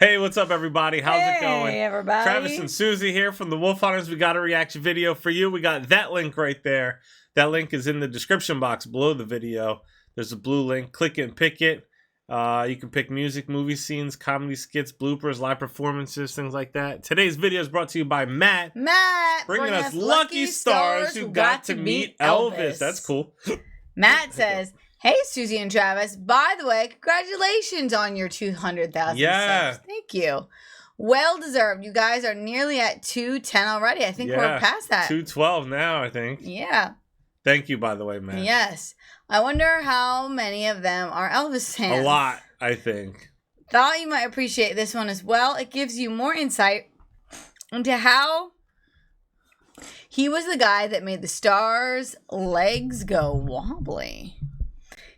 Hey, what's up, everybody? How's it going? Hey, everybody. Travis and Susie here from the Wolf Hunters. We got a reaction video for you. We got that link right there. That link is in the description box below the video. There's a blue link. Click it and pick it. You can pick music, movie scenes, comedy skits, bloopers, live performances, things like that. Today's video is brought to you by Matt. Bringing us lucky stars who got to meet Elvis. That's cool. Matt says, hey, Susie and Travis, by the way, congratulations on your 200,000 subs. Thank you. Well deserved. You guys are nearly at 210 already. I think we're past that. 212 now, I think. Yeah. Thank you, by the way, Matt. Yes. I wonder how many of them are Elvis fans. A lot, I think. Thought you might appreciate this one as well. It gives you more insight into how he was the guy that made the stars' legs go wobbly.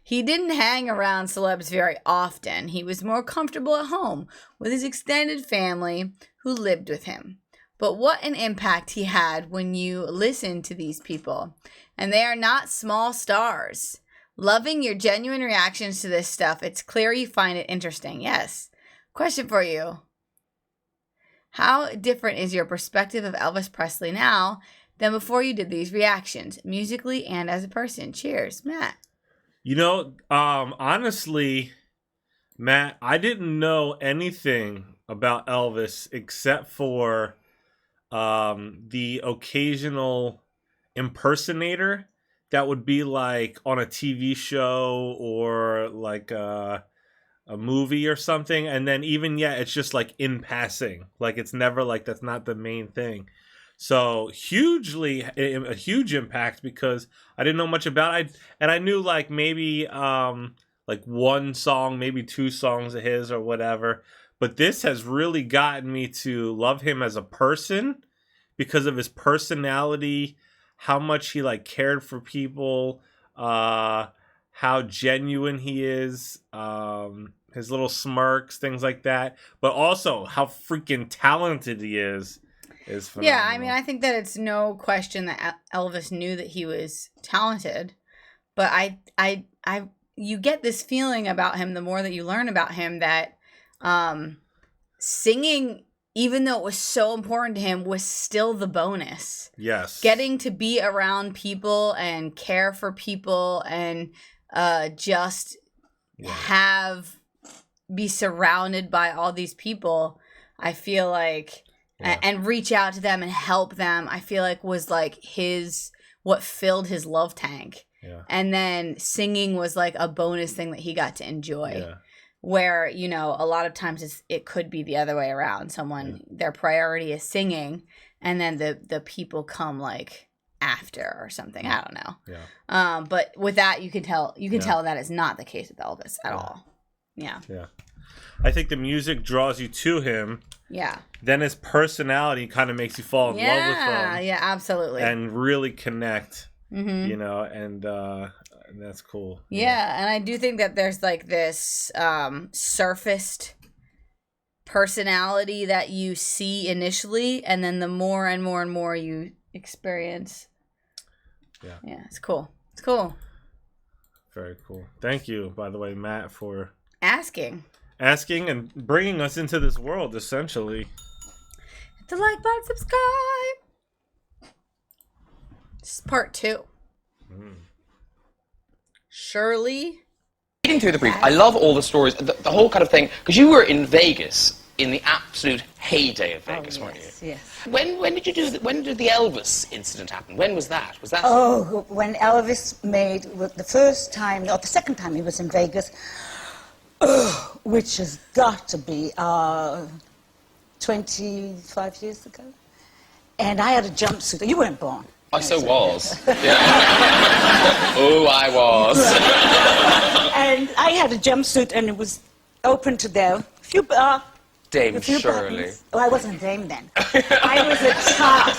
He didn't hang around celebs very often. He was more comfortable at home with his extended family who lived with him. But what an impact he had when you listen to these people. And they are not small stars. Loving your genuine reactions to this stuff. It's clear you find it interesting. Yes. Question for you. How different is your perspective of Elvis Presley now than before you did these reactions, musically and as a person? Cheers, Matt. You know, honestly, Matt, I didn't know anything about Elvis except for the occasional impersonator that would be like on a TV show or like a movie or something. And then even yet, it's just like in passing. Like it's never like that's not the main thing. So a huge impact because I didn't know much about it. And I knew like maybe like one song, maybe two songs of his or whatever. But this has really gotten me to love him as a person because of his personality, how much he like cared for people, how genuine he is, his little smirks, things like that. But also how freaking talented he is. Yeah, I mean, I think that it's no question that Elvis knew that he was talented, but you get this feeling about him the more that you learn about him that singing, even though it was so important to him, was still the bonus. Yes. Getting to be around people and care for people and just be surrounded by all these people, I feel like... Yeah. And reach out to them and help them, I feel like was like what filled his love tank. Yeah. And then singing was like a bonus thing that he got to enjoy. Yeah. Where, you know, a lot of times it could be the other way around. Their priority is singing and then the people come like after or something. I don't know. Yeah. But with that you can tell that is not the case with Elvis at all. Yeah. Yeah. I think the music draws you to him. Yeah. Then his personality kind of makes you fall in love with him. Yeah, absolutely. And really connect, you know, and that's cool. Yeah, and I do think that there's like this surfaced personality that you see initially, and then the more and more and more you experience. Yeah. Yeah, it's cool. It's cool. Very cool. Thank you, by the way, Matt, for asking and bringing us into this world, essentially. Hit the like button, subscribe. This is part 2. Shirley. Reading through the brief, I love all the stories, the whole kind of thing, because you were in Vegas in the absolute heyday of Vegas, weren't you? Yes. When did you do? When did the Elvis incident happen? When was that? Was that? Oh, when Elvis made the first time or the second time he was in Vegas. Which has got to be 25 years ago. And I had a jumpsuit. You weren't born. I so was. Yeah. Oh, I was. And I had a jumpsuit and it was open to there. Dame Shirley. Buttons. Oh, I wasn't a dame then. I was a tot.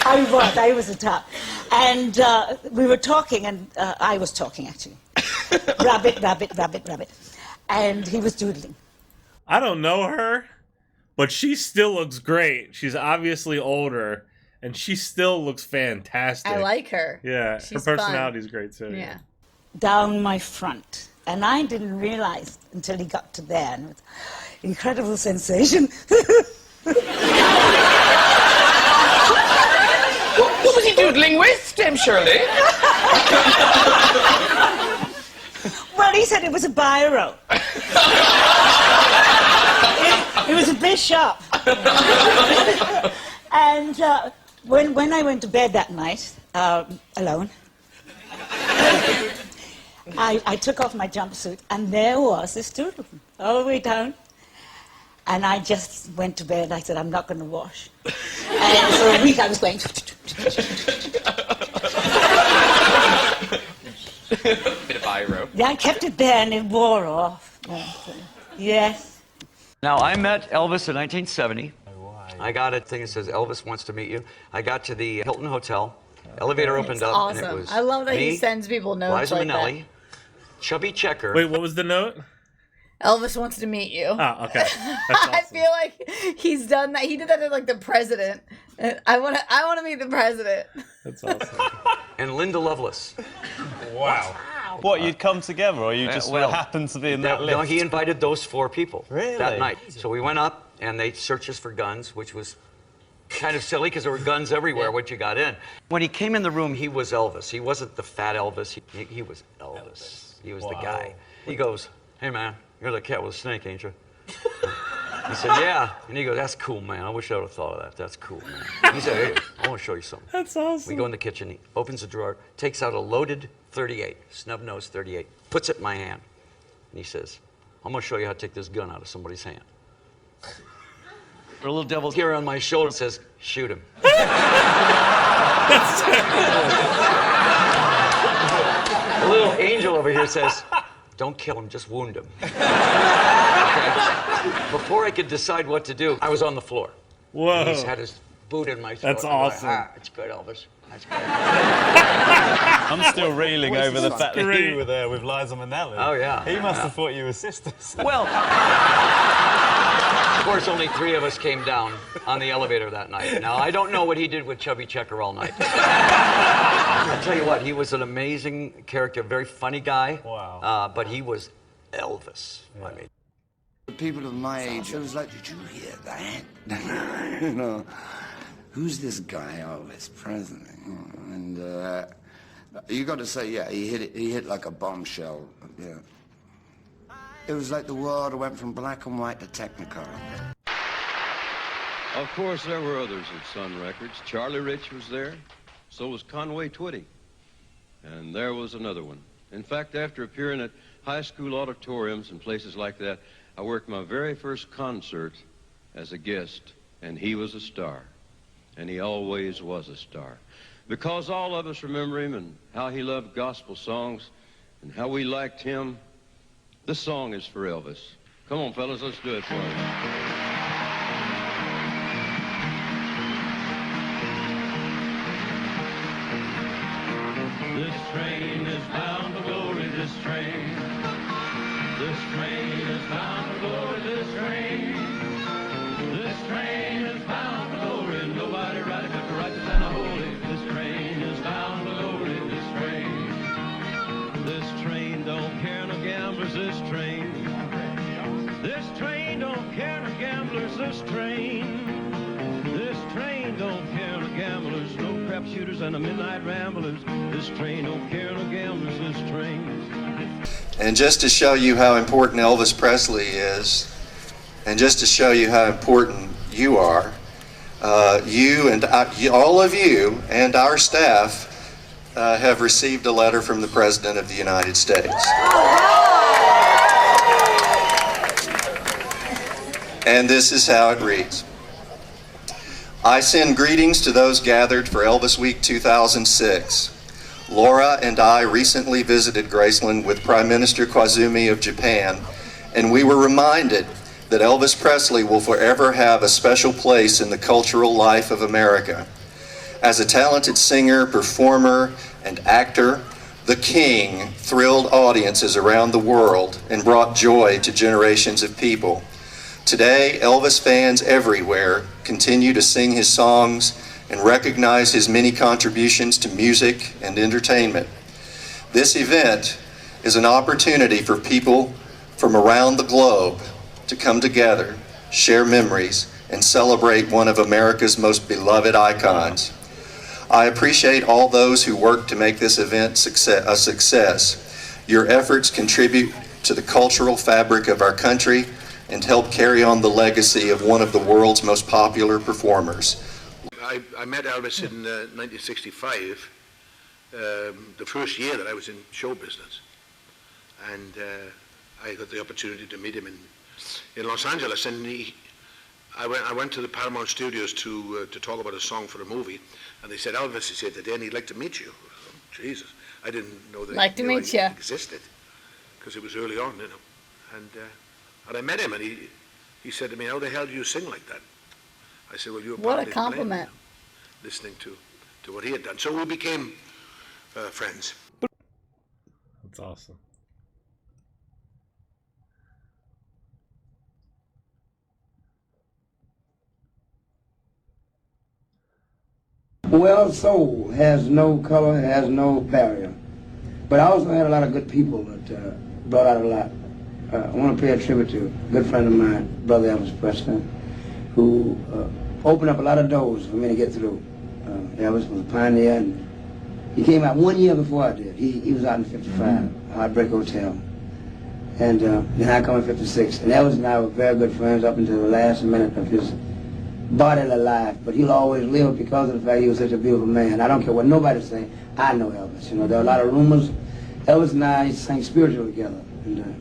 I was a tot. And we were talking, and I was talking, actually. Rabbit, rabbit, rabbit, rabbit. And he was doodling. I don't know her, but she still looks great. She's obviously older, and she still looks fantastic. I like her. Yeah, She's her personality is great, too. Yeah. Down my front. And I didn't realize until he got to there. And it was an incredible sensation. What was he doodling with, Dame Shirley? Well, he said it was a biro. It was a bishop. And when I went to bed that night, alone, I took off my jumpsuit, and there was this doodle all the way down. And I just went to bed. I said, I'm not going to wash. And for a week, I was going... Bit of biro. Yeah, I kept it there, and it wore off. Yes. Now, I met Elvis in 1970. I got a thing that says, Elvis wants to meet you. I got to the Hilton Hotel. Elevator opened up, Awesome. and it was I love that me, he sends people notes Liza like Minnelli, Chubby Checker. Wait, what was the note? that. Elvis wants to meet you. Oh, okay. That's I awesome. feel like he's done that. He did that to like the president. I want to meet the president. That's awesome. and Linda Lovelace. Wow. What, you'd come together, or you just well, happened to be in that list? No, he invited those 4 people Really? that night. So we went up, and they searched us for guns, which was kind of silly because there were guns everywhere once you got in. When he came in the room, he was Elvis. He wasn't the fat Elvis. He was Elvis. He was the guy. He goes, hey, man, you're the cat with a snake, ain't you? He said, yeah. And he goes, that's cool, man. I wish I would have thought of that. That's cool, man. He said, hey, I want to show you something. That's awesome. We go in the kitchen. He opens the drawer, takes out a loaded 38, snub-nosed 38, puts it in my hand. And he says, I'm going to show you how to take this gun out of somebody's hand. A little devil's here on my shoulder says, shoot him. A little angel over here says, don't kill him, just wound him. Okay? Before I could decide what to do, I was on the floor. Whoa. He's had his boot in my throat. That's awesome. It's good, Elvis. That's good. I'm still reeling over the fact that great. you were there with Liza Minnelli. Oh, yeah. He must have thought you were sisters. Well, of course, only 3 of us came down on the elevator that night. Now, I don't know what he did with Chubby Checker all night. I'll tell you what, he was an amazing character, very funny guy. Wow. But he was Elvis. Yeah. I mean, People of my age, I was like, did you hear that? You know, who's this guy, Elvis Presley? And you got to say, yeah, he hit like a bombshell. Yeah. It was like the world went from black and white to Technicolor. Of course, there were others at Sun Records. Charlie Rich was there. So was Conway Twitty. And there was another one. In fact, after appearing at high school auditoriums and places like that, I worked my very first concert as a guest, and he was a star. And he always was a star. Because all of us remember him and how he loved gospel songs and how we liked him, this song is for Elvis. Come on, fellas, let's do it for him. This train is bound for glory, this train. This train is bound for glory, this train. This train is bound for glory, nobody riding but the righteous and the holy. This train is bound for glory, this train. This train don't care no gamblers, this train. This train don't care no gamblers, this train. This train don't care no gamblers, no crap shooters and the midnight ramblers. This train don't care no gamblers, this train. And just to show you how important Elvis Presley is, and just to show you how important you are, you and all of you and our staff have received a letter from the President of the United States. And this is how it reads. I send greetings to those gathered for Elvis Week 2006. Laura and I recently visited Graceland with Prime Minister Koizumi of Japan, and we were reminded that Elvis Presley will forever have a special place in the cultural life of America. As a talented singer, performer, and actor, the King thrilled audiences around the world and brought joy to generations of people. Today, Elvis fans everywhere continue to sing his songs and recognize his many contributions to music and entertainment. This event is an opportunity for people from around the globe to come together, share memories, and celebrate one of America's most beloved icons. I appreciate all those who worked to make this event a success. Your efforts contribute to the cultural fabric of our country and help carry on the legacy of one of the world's most popular performers. I met Elvis in 1965, the first year that I was in show business. And I got the opportunity to meet him in Los Angeles. And I went to the Paramount Studios to talk about a song for a movie. And they said, Elvis, he said, today he'd like to meet you. Oh, Jesus, I didn't know that he existed, because it was early on, you know. And I met him, and he said to me, how the hell do you sing like that? I said, well, you were What a part of the compliment. plan, you know, listening to what he had done. So we became friends. That's awesome. Well, soul has no color, has no barrier. But I also had a lot of good people that brought out a lot. I want to pay a tribute to a good friend of mine, Brother Elvis Presley, who opened up a lot of doors for me to get through. Elvis was a pioneer, and he came out 1 year before I did. He was out in '55, Heartbreak Hotel. And then I come in '56. And Elvis and I were very good friends up until the last minute of his bodily life, but he'll always live because of the fact he was such a beautiful man. I don't care what nobody's saying. I know Elvis. You know, there are a lot of rumors. Elvis and I sang spiritual together, and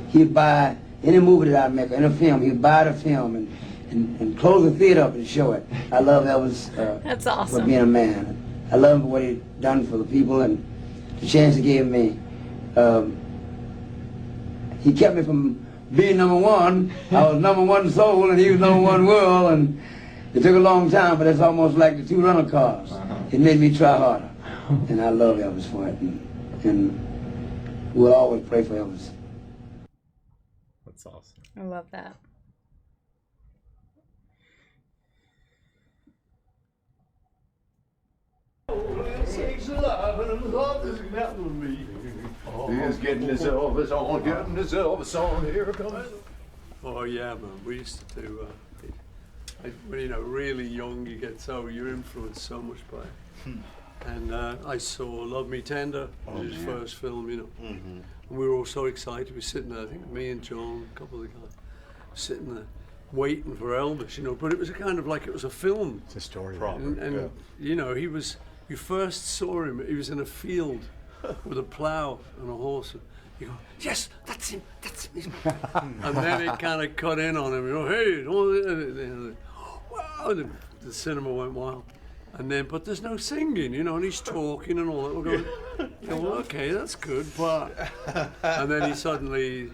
he'd buy any movie that I'd make, or any film. He'd buy the film and close the theater up and show it. I love Elvis That's for awesome. being a man. I love him for what he'd done for the people and the chance he gave me. He kept me from being number one. I was number one soul and he was number one world, and it took a long time, but it's almost like the two rental cars. It made me try harder, and I love Elvis for it, and we'll always pray for Elvis. That's awesome. I love that. He's getting his Elvis on, getting his Elvis on, here it comes. Oh yeah, man. We used to do, when you know, really young, you get so, you're influenced so much by it. And I saw Love Me Tender, his first film, you know. And we were all so excited. We were sitting there, I think me and John, a couple of the guys, sitting there waiting for Elvis, you know. But it was a kind of like, it was a film. It's a story. And you know, you first saw him, he was in a field with a plow and a horse. And you go, yes, that's him. And then it kind of cut in on him, you know, hey, wow, the cinema went wild. And then, but there's no singing, you know, and he's talking and all that. We're going, well, okay, that's good, but... And then he suddenly,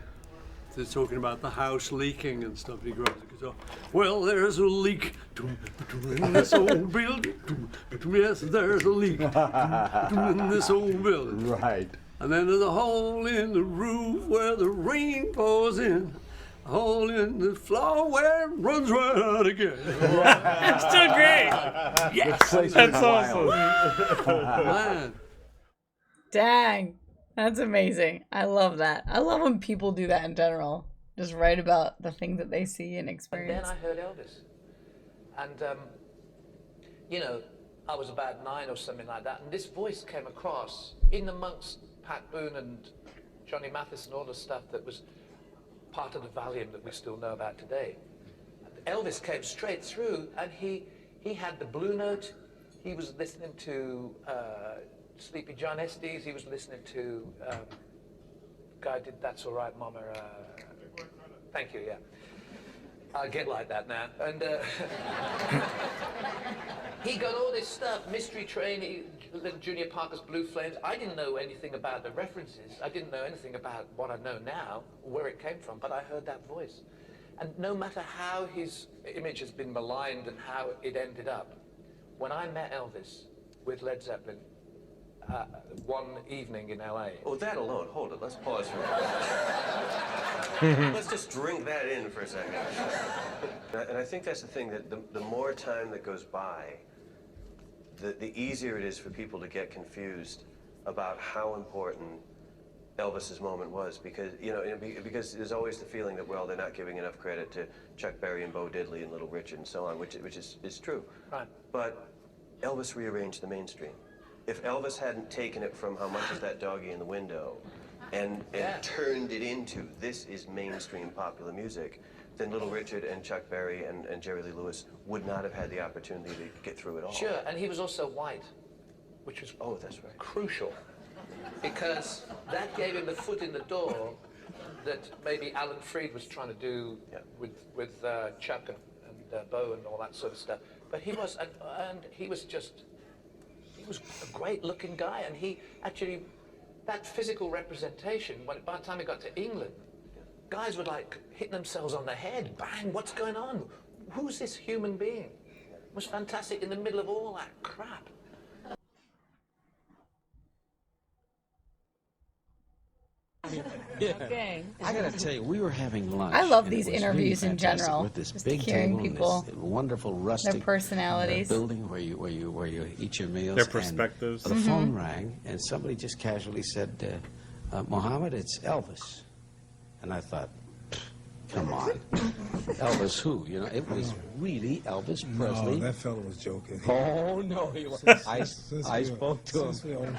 they're talking about the house leaking and stuff. He grabs the guitar. Well, there's a leak in this old building. Yes, there's a leak in this old building. Right. And then there's a hole in the roof where the rain pours in. A hole in the floor where it runs right out again. Still great. Yes, That's awesome. Man. Dang. That's amazing. I love that. I love when people do that in general. Just write about the things that they see and experience. And then I heard Elvis. And, you know, I was about 9 or something like that, and this voice came across in amongst Pat Boone and Johnny Mathis and all the stuff that was part of the Valium that we still know about today. Elvis came straight through, and he had the Blue Note. He was listening to Sleepy John Estes. He was listening to guy did That's All Right, Mama. Thank you. Yeah, I get like that now. And he got all this stuff. Mystery Train, Junior Parker's Blue Flames. I didn't know anything about the references. I didn't know anything about what I know now, where it came from. But I heard that voice, and no matter how his image has been maligned and how it ended up, when I met Elvis with Led Zeppelin. One evening in LA. Oh, that alone. Hold it. Let's pause for a minute. Let's just drink that in for a second. And I think that's the thing, that the more time that goes by, the easier it is for people to get confused about how important Elvis's moment was, because because there's always the feeling that, well, they're not giving enough credit to Chuck Berry and Bo Diddley and Little Richard and so on, which is true. Right. But Elvis rearranged the mainstream. If Elvis hadn't taken it from How Much Is That Doggy in the Window and turned it into this is mainstream popular music, then Little Richard and Chuck Berry and Jerry Lee Lewis would not have had the opportunity to get through it all. Sure, and he was also white, which was that's right. crucial, because that gave him the foot in the door that maybe Alan Freed was trying to do with Chuck and Bo and all that sort of stuff. But he was, and he was a great-looking guy, and he actually, that physical representation, by the time he got to England, guys were like hitting themselves on the head. Bang, what's going on? Who's this human being? It was fantastic in the middle of all that crap. Okay. I gotta tell you, we were having lunch. I love and these it was interviews really in fantastic general. with this Just big hearing table and people, this wonderful rustic their personalities, building where you eat your meals. Their perspectives. And the phone rang, and somebody just casually said, "Mohammed, it's Elvis," and I thought, come on, Elvis who? You know, it was really Elvis Presley. No, that fellow was joking. Oh no, he was. I spoke to him.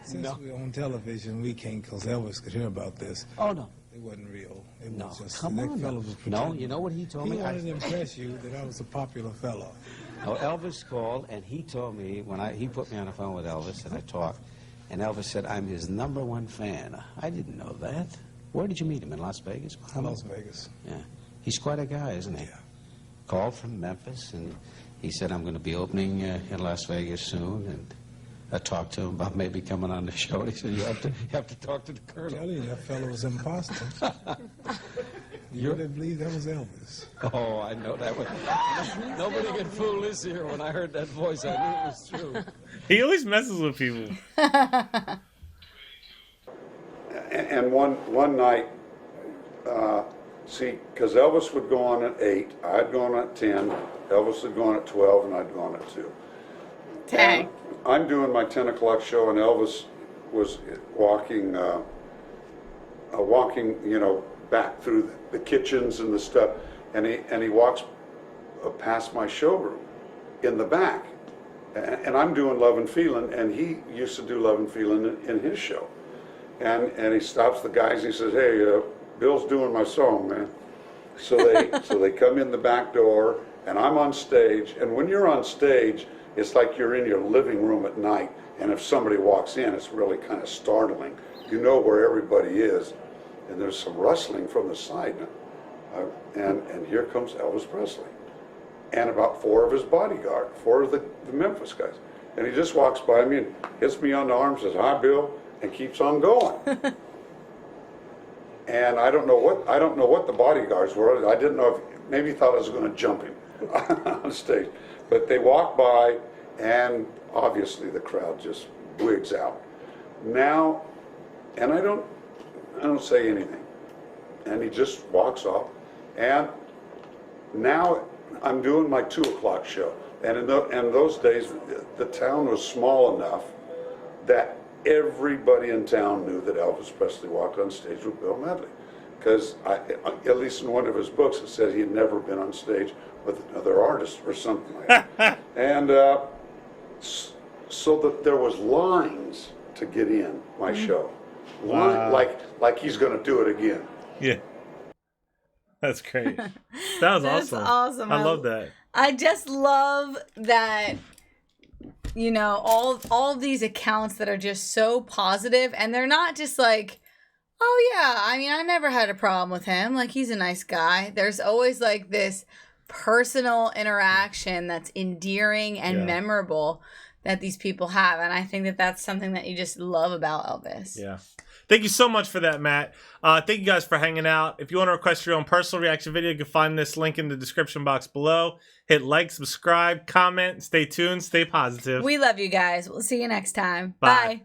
Since we're on television, we can't, because Elvis could hear about this. Oh no, it wasn't real. It no, was just come that on. fellow was No, pretending. you know what he told me? He wanted to impress you that I was a popular fellow. No, Elvis called and he told me he put me on the phone with Elvis and I talked, and Elvis said I'm his #1 fan. I didn't know that. Where did you meet him? In Las Vegas? Las Vegas. Yeah, he's quite a guy, isn't he? Yeah. Called from Memphis and he said I'm going to be opening in Las Vegas soon, and I talked to him about maybe coming on the show. And he said you have to talk to the Colonel. I'm telling you, that fellow was an imposter. You really believe that was Elvis? Oh, I know that one. Nobody could fool this ear. When I heard that voice, I knew it was true. He always messes with people. And one night, see, because Elvis would go on at 8, I'd go on at 10, Elvis would go on at 12, and I'd go on at 2. Dang. I'm doing my 10 o'clock show, and Elvis was walking, back through the kitchens and the stuff, and he walks past my showroom in the back, and I'm doing Love and Feelin', and he used to do Love and Feelin' in his show, and he stops the guys and he says, "Hey, Bill's doing my song, man." So they come in the back door, and I'm on stage, and when you're on stage, it's like you're in your living room at night, and if somebody walks in, it's really kind of startling. You know where everybody is, and there's some rustling from the side, and here comes Elvis Presley, and about 4 of his bodyguard, 4 of the Memphis guys, and he just walks by me and hits me on the arm, says, "Hi, Bill," and keeps on going. And I don't know what the bodyguards were. I didn't know if maybe he thought I was going to jump him on stage. But they walk by, and obviously the crowd just wigs out. Now, and I don't say anything, and he just walks off. And now I'm doing my 2 o'clock show, and in those days the town was small enough that everybody in town knew that Elvis Presley walked on stage with Bill Medley, because at least in one of his books it said he had never been on stage with another artist or something like that. And so that there was lines to get in my show. Wow. Like he's going to do it again. Yeah. That's great. That was That's awesome. I love that. I just love that, you know, all these accounts that are just so positive, and they're not just like, oh yeah, I mean, I never had a problem with him, like he's a nice guy. There's always like this personal interaction that's endearing and memorable that these people have, and I think that that's something that you just love about Elvis. Yeah. Thank you so much for that, Matt. Thank you guys for hanging out. If you want to request your own personal reaction video, you can find this link in the description box below. Hit like, subscribe, comment, stay tuned, stay positive. We love you guys. We'll see you next time. Bye. Bye.